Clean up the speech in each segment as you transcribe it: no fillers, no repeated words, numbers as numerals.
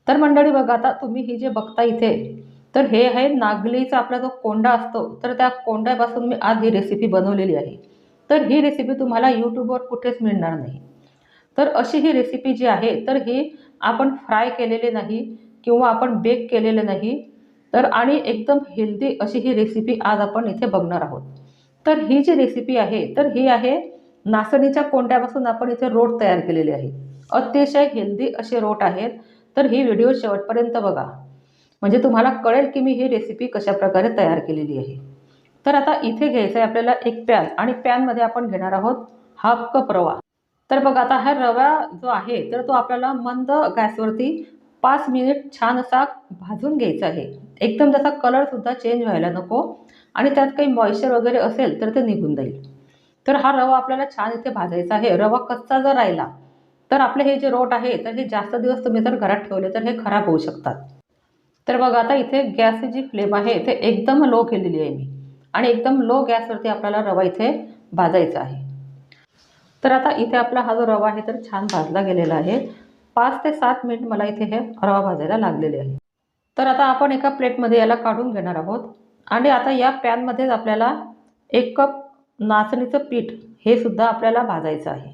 तर मंडळी बघा, आता तुम्ही ही जे बघता इथे, तर हे आहे नागलीचा आपला जो कोंडा असतो, तर त्या कोंड्यापासून मी आज ही रेसिपी बनवलेली आहे. तर ही रेसिपी तुम्हाला यूट्यूबवर कुठेच मिळणार नाही. तर अशी ही रेसिपी जी आहे, तर ही आपण फ्राय केलेले नाही किंवा आपण बेक केलेले नाही, तर आणि एकदम हेल्दी अशी ही रेसिपी आज आपण इथे बघणार आहोत. तर ही जी रेसिपी आहे, तर ही आहे नाचणीच्या कोंड्यापासून आपण इथे रोट तयार केलेले आहे. अतिशय हेल्दी असे रोट आहेत. तर ही व्हिडिओ शेवटपर्यंत बघा, म्हणजे तुम्हाला कळेल की मी ही रेसिपी कशाप्रकारे तयार केलेली आहे. तर आता इथे घ्यायचं आहे आपल्याला एक पॅन, आणि पॅनमध्ये आपण घेणार आहोत हाफ कप रवा. तर बघा, आता हा रवा जो आहे, तर तो आपल्याला मंद गॅसवरती 5 मिनिट छान असा भाजून घ्यायचा आहे. एकदम त्याचा कलरसुद्धा चेंज व्हायला नको, आणि त्यात काही मॉइश्चर वगैरे असेल तर ते निघून जाईल. तर हा रवा आपल्याला छान इथे भाजायचा आहे. रवा कच्चा जर राहिला तर आपले हे जे रोट आहे, तर हे जास्त दिवस तुम्ही जर घरात ठेवले तर हे खराब होऊ शकतात. तर बघा, आता इथे गॅसची जी फ्लेम आहे ते एकदम लो केलेली आहे मी, आणि एकदम लो गॅसवरती आपल्याला रवा इथे भाजायचा आहे. तर आता इथे आपला हा जो रवा आहे तर छान भाजला गेलेला आहे. 5 ते 7 मिनिट मला इथे हे रवा भाजायला लागलेले आहे. तर आता आपण एका प्लेटमध्ये याला काढून घेणार आहोत, आणि आता या पॅनमध्येच आपल्याला 1 कप नाचणीचं पीठ हे सुद्धा आपल्याला भाजायचं आहे.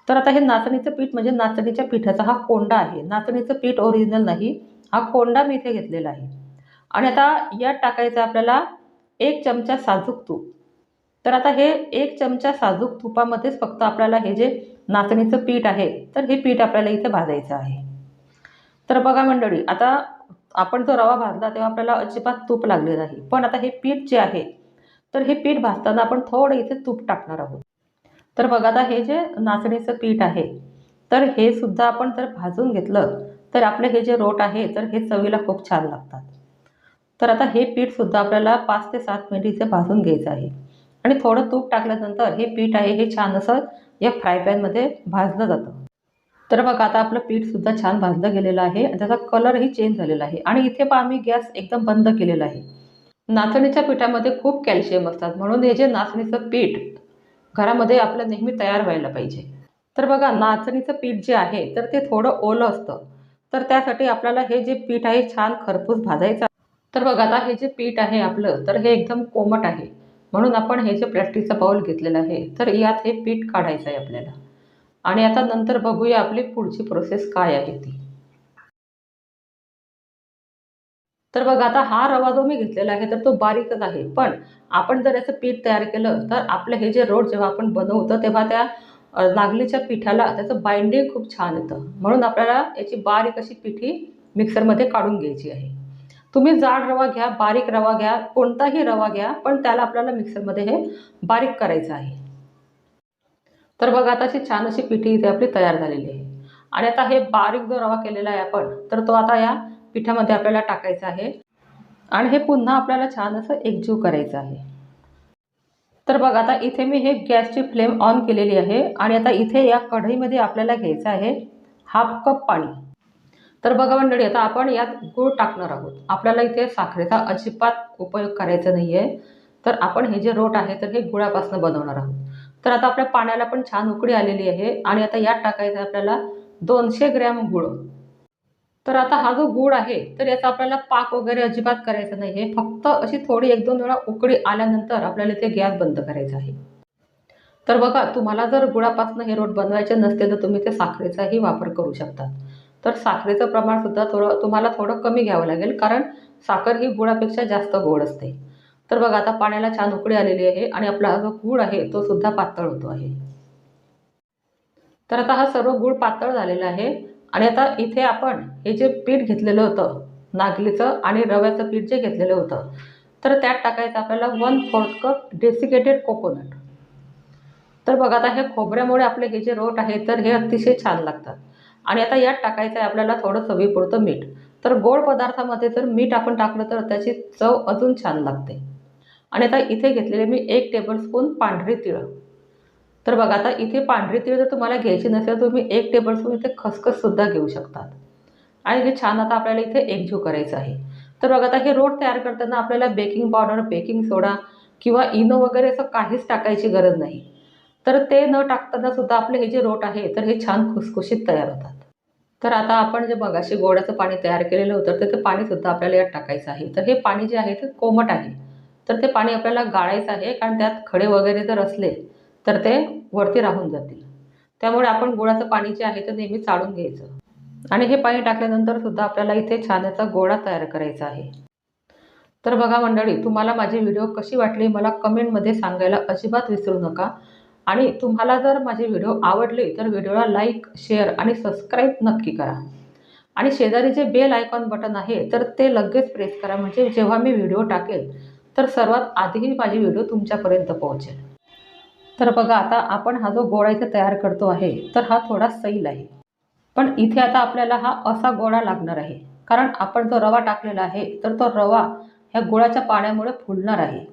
तर आता हे नाचणीचं पीठ म्हणजे नाचणीच्या पिठाचा हा कोंडा आहे. नाचणीचं पीठ ओरिजिनल नाही, हा कोंडा मी इथे घेतलेला आहे. आणि आता यात टाकायचं आपल्याला 1 चमचा साजूक तूप. तर आता हे 1 चमचा साजूक तुपामध्येच फक्त आपल्याला हे जे नाचणीचं पीठ आहे, तर हे पीठ आपल्याला इथे भाजायचं आहे. तर बघा मंडळी, आता आपण जो रवा भाजला तेव्हा आपल्याला अजिबात तूप लागले नाही. पण आता हे पीठ जे आहे, तर हे पीठ भाजताना आपण थोडं इथे तूप टाकणार आहोत. तर बघा, आता हे जे नाचणीचं पीठ आहे, तर हे सुद्धा आपण जर भाजून घेतलं तर आपले हे जे रोट आहे, तर हे चवीला खूप छान लागतात. तर आता हे पीठसुद्धा आपल्याला 5 ते 7 मिनिट इथे भाजून घ्यायचं आहे, आणि थोडं तूप टाकल्यानंतर हे पीठ आहे हे छान असं या फ्राय पॅनमध्ये भाजलं जातं. तर बघा, आता आपलं पीठसुद्धा छान भाजलं गेलेलं आहे, आणि त्याचा कलरही चेंज झालेला आहे. आणि इथे पहा, मी गॅस एकदम बंद केलेला आहे. नाचणीच्या पिठामध्ये खूप कॅल्शियम असतात, म्हणून हे जे नाचणीचं पीठ घरामध्ये आपलं नेहमी तयार व्हायला पाहिजे. तर बघा, नाचणीचं पीठ जे आहे, तर ते थोडं ओलं असतं. तर त्यासाठी आपल्याला हे जे पीठ आहे छान खरपूस भाजायचं. तर बघा, आता हे जे पीठ आहे आपलं, तर हे एकदम कोमट आहे. म्हणून आपण हे जे प्लास्टिकचा बाउल घेतलेला आहे, तर यात हे पीठ काढायचं आहे आपल्याला. आणि आता नंतर बघूया आपली पुढची प्रोसेस काय आहे ती. तर बघा, आता हा रवा जो मी घेतलेला आहे, तर तो बारीकच आहे. पण आपण जर याचं पीठ तयार केलं तर आपलं हे जे रोट जेव्हा आपण बनवतो तेव्हा त्या नागलीच्या पिठाला त्याचं बाइंडिंग खूप छान येतं. म्हणून आपल्याला याची बारीक अशी पिठी मिक्सरमध्ये काढून घ्यायची आहे. तुम्ही जाड रवा घ्या, बारीक रवा घ्या, कोणताही रवा घ्या, पण त्याला आपल्याला मिक्सरमध्ये हे बारीक करायचं आहे. तर बघा, आता अशी छान अशी पिठी इथे आपली तयार झालेली आहे. आणि आता हे बारीक जो रवा केलेला आहे आपण, तर तो आता या पिठामध्ये आपल्याला टाकायचा आहे, आणि हे पुन्हा आपल्याला छान असं एकजीव करायचं आहे. तर बघा, आता इथे मी हे गॅसची फ्लेम ऑन केलेली आहे, आणि आता इथे या कढईमध्ये आपल्याला घ्यायचं आहे हाफ कप पाणी. तर बघा मंडळी, आता आपण यात गूळ टाकणार आहोत. आपल्याला इथे साखरेचा अजिबात उपयोग करायचा नाही आहे. तर आपण हे जे रोट आहे, तर हे गुळापासून बनवणार आहोत. तर आता आपल्या पाण्याला पण छान उकळी आलेली आहे, आणि आता यात टाकायचं आहे आपल्याला 200 ग्रॅम गूळ. तर आता हा जो गूळ आहे, तर याचा आपल्याला पाक वगैरे अजिबात करायचा नाही आहे. फक्त अशी थोडी 1-2 वेळा उकळी आल्यानंतर आपल्याला इथे गॅस बंद करायचा आहे. तर बघा, तुम्हाला जर गुळापासून हे रोट बनवायचे नसतील तर तुम्ही ते साखरेचाही वापर करू शकता. तर साखरेचं प्रमाणसुद्धा तुम्हाला थोडं कमी घ्यावं लागेल, कारण साखर ही गुळापेक्षा जास्त गोड असते. तर बघा, आता पाण्याला छान उकळी आलेली आहे, आणि आपला हा जो गूळ आहे तो सुद्धा पातळ होतो आहे. तर आता हा सर्व गूळ पातळ झालेला आहे, आणि आता इथे आपण हे जे पीठ घेतलेलं होतं नागलीचं आणि रव्याचं पीठ जे घेतलेलं होतं, तर त्यात टाकायचं आपल्याला 1/4 कप डेसिकेटेड कोकोनट. तर बघा, आता हे खोबऱ्यामुळे आपले हे जे रोट आहे, तर हे अतिशय छान लागतात. आणि आता यात टाकायचं आहे आपल्याला थोडं चवीपुरतं मीठ. तर गोड पदार्थामध्ये जर मीठ आपण टाकलं तर त्याची चव अजून छान लागते. आणि आता इथे घेतलेले मी 1 टेबलस्पून पांढरी तिळ. तर बघा, आता इथे पांढरी तीळ जर तुम्हाला घ्यायची नसेल तर तुम्ही 1 टेबलस्पून इथे खसखससुद्धा घेऊ शकतात. आणि हे छान आता आपल्याला इथे एकजीव करायचं आहे. तर बघा, आता हे रोट तयार करताना आपल्याला बेकिंग पावडर, बेकिंग सोडा किंवा इनो वगैरे असं काहीच टाकायची गरज नाही. तर ते न टाकताना सुद्धा आपले हे जे रोट आहे, तर हे छान खुसखुशीत तयार होतात. तर आता आपण जे मगाशी गोडाचं पाणी तयार केलेलं होतं, तर ते पाणीसुद्धा आपल्याला यात टाकायचं आहे. तर हे पाणी जे आहे ते कोमट आहे. तर ते पाणी आपल्याला गाळायचं आहे, कारण त्यात खडे वगैरे जर असले, तर ते वरती राहून जातील. त्यामुळे आपण गुळाचं पाणी जे आहे ते नेहमी चाळून घ्यायचं. आणि हे पाणी टाकल्यानंतर सुद्धा आपल्याला इथे छान याचा गोळा तयार करायचा आहे. तर बघा मंडळी, तुम्हाला माझी व्हिडिओ कशी वाटली मला कमेंटमध्ये सांगायला अजिबात विसरू नका. आणि तुम्हाला जर माझे व्हिडिओ आवडले तर व्हिडिओला लाईक, शेअर आणि सबस्क्राईब नक्की करा. आणि शेजारी जे बेल आयकॉन बटन आहे तर ते लगेच प्रेस करा, म्हणजे जेव्हा मी व्हिडिओ टाकेल तर सर्वात आधी माझी व्हिडिओ तुमच्यापर्यंत पोहोचेल. तर बघा, आता आपण हा जो गोळा इथे तयार करतो आहे तर हा थोडा सैल आहे. पण इथे आता आपल्याला हा असा गोळा लागणार आहे, कारण आपण जो रवा टाकलेला आहे तर तो रवा ह्या गुळाच्या पाण्यामुळे फुलणार आहे.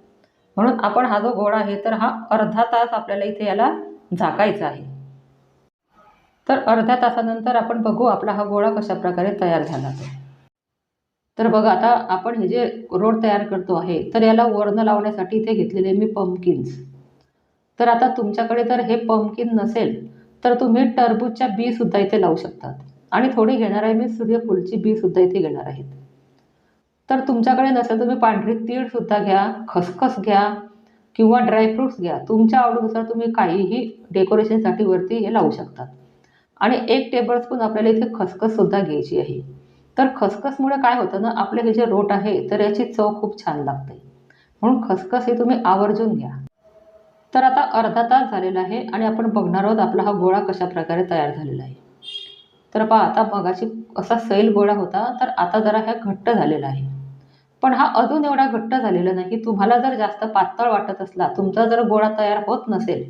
म्हणून आपण हा जो गोळा आहे तर हा अर्धा तास आपल्याला इथे याला झाकायचा आहे. तर अर्ध्या तासानंतर आपण बघू आपला हा गोळा कशाप्रकारे तयार झाला तो. तर बघा, आता आपण हे जे रोड तयार करतो आहे तर याला वर्ण लावण्यासाठी इथे घेतलेले मी पंपकिन्स. तर आता तुमच्याकडे जर हे पंपकिन नसेल तर तुम्ही टरबूजच्या बीसुद्धा इथे लावू शकतात. आणि थोडी घेणार आहे मी सूर्यफूलची बीसुद्धा इथे घेणार आहेत. तर तुमच्याकडे नसेल तुम्ही पांढरी तीळसुद्धा घ्या, खसखस घ्या किंवा ड्रायफ्रुट्स घ्या. तुमच्या आवडीनुसार तुम्ही काहीही डेकोरेशनसाठी वरती हे लावू शकतात. आणि 1 टेबलस्पून आपल्याला इथे खसखससुद्धा घ्यायची आहे. तर खसखसमुळे काय होतं ना, आपले हे जे रोट आहे तर याची चव खूप छान लागते. म्हणून खसखस हे तुम्ही आवर्जून घ्या. तर आता अर्धा तास झालेला आहे आणि आपण बघणार आहोत आपला हा गोळा कशाप्रकारे तयार झालेला आहे. तर पहा, आता मगाशी असा सैल गोळा होता तर आता जरा हा घट्ट झालेला आहे. पण हा अजून एवढा घट्ट झालेला नाही. तुम्हाला जर जास्त पातळ वाटत असला, तुमचा जर गोळा तयार होत नसेल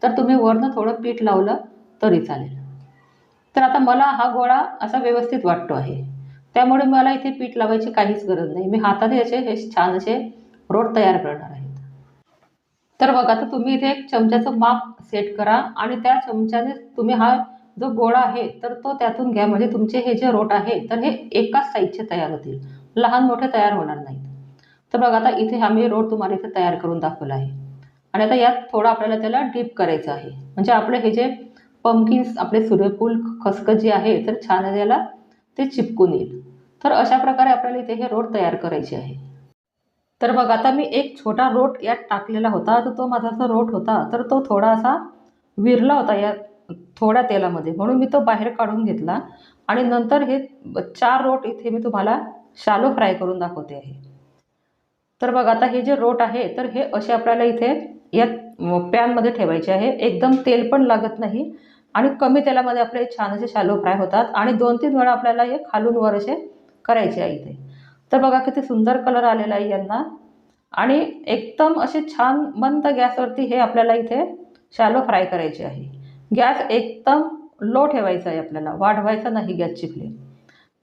तर तुम्ही वरनं थोडं पीठ लावलं तरी चालेल. तर आता मला हा गोळा असा व्यवस्थित वाटतो आहे. त्यामुळे मला इथे पीठ लावायची काहीच गरज नाही. मी हाताने याचे हे छान असे रोट तयार करणार आहेत. तर बघा, आता तुम्ही इथे एक चमच्याचं माप सेट करा आणि त्या चमच्याने तुम्ही हा जो गोळा आहे तर तो त्यातून घ्या, म्हणजे तुमचे हे जे रोट आहे तर हे एकाच साईजचे तयार होतील, लहान मोठे तयार होणार नाहीत. तर बघा, आता इथे हा मी रोट तुम्हाला इथे तयार करून दाखवला आहे. आणि आता यात थोडं आपल्याला त्याला डीप करायचं आहे, म्हणजे आपले हे जे पंपकिन्स, आपले सूर्यफूल, खसखस जे आहे तर छान याला ते चिपकून येईल. तर अशा प्रकारे आपल्याला इथे हे रोट तयार करायचे आहे. तर बघा, आता मी एक छोटा रोट यात टाकलेला होता, तर तो माझा जो रोट होता तर तो थोडा असा विरला होता या थोड्या तेलामध्ये, म्हणून मी तो बाहेर काढून घेतला. आणि नंतर हे 4 रोट इथे मी तुम्हाला शॅलो फ्राय करून दाखवते आहे. तर बघा, आता हे जे रोट आहे तर हे असे आपल्याला इथे या पॅनमध्ये ठेवायचे आहे. एकदम तेल पण लागत नाही आणि कमी तेलामध्ये आपले छान असे शॅलो फ्राय होतात. आणि 2-3 वेळा आपल्याला हे खालून वर असे करायचे आहे इथे. तर बघा, किती सुंदर कलर आलेला आहे यांना. आणि एकदम असे छान मंद गॅसवरती हे आपल्याला इथे शॅलो फ्राय करायचे आहे. गॅस एकदम लो ठेवायचा आहे आपल्याला, वाढवायचा नाही गॅसची फ्लेम.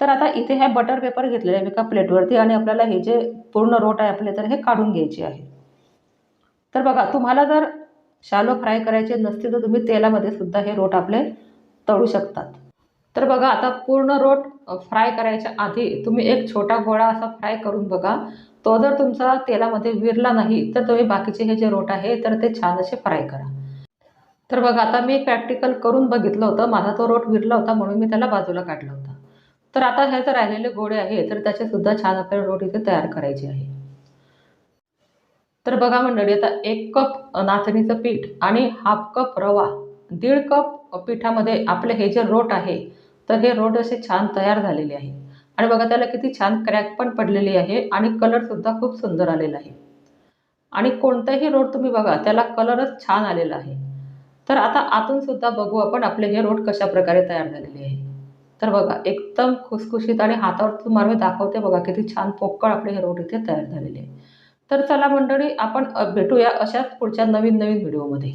तर आता इथे हे बटर पेपर घेतलेले आहे मी एका प्लेटवरती आणि आपल्याला हे जे पूर्ण रोट आहे आपले तर हे काढून घ्यायचे आहे. तर बघा, तुम्हाला जर शॅलो फ्राय करायचे नसतील तर तुम्ही तेलामध्ये सुद्धा हे रोट आपले तळू शकतात. तर बघा, आता पूर्ण रोट फ्राय करायच्या आधी तुम्ही एक छोटा गोळा असा फ्राय करून बघा. तो जर तुमचा तेलामध्ये विरला नाही तर तुम्ही बाकीचे हे जे रोट आहे तर ते छान असे फ्राय करा. तर बघा, आता मी प्रॅक्टिकल करून बघितलं होतं. माझा तो रोट विरला होता म्हणून मी त्याला बाजूला काढला होता. तर आता हे जर राहिलेले गोळे आहे तर त्याचेसुद्धा छान आपल्याला रोट इथे तयार करायचे आहे. तर बघा मंडळी, आता 1 कप नाचणीचं पीठ आणि ½ कप रवा, 1.5 कप पिठामध्ये आपले हे जे रोट आहे तर हे रोट असे छान तयार झालेले आहे. आणि बघा, त्याला किती छान क्रॅक पण पडलेली आहे आणि कलरसुद्धा खूप सुंदर आलेला आहे. आणि कोणताही रोट तुम्ही बघा त्याला कलरच छान आलेला आहे. तर आता आतून सुद्धा बघू आपण आपले हे रोट कशाप्रकारे तयार झालेले आहे. तर बघा, एकदम खुसखुशीत आणि हातावर तुम्हाला मी दाखवते बघा किती छान पोकळ आपले हे रोट इथे तयार झालेले आहे. तर चला मंडळी, आपण भेटूया अशाच पुढच्या नवीन नवीन व्हिडिओमध्ये.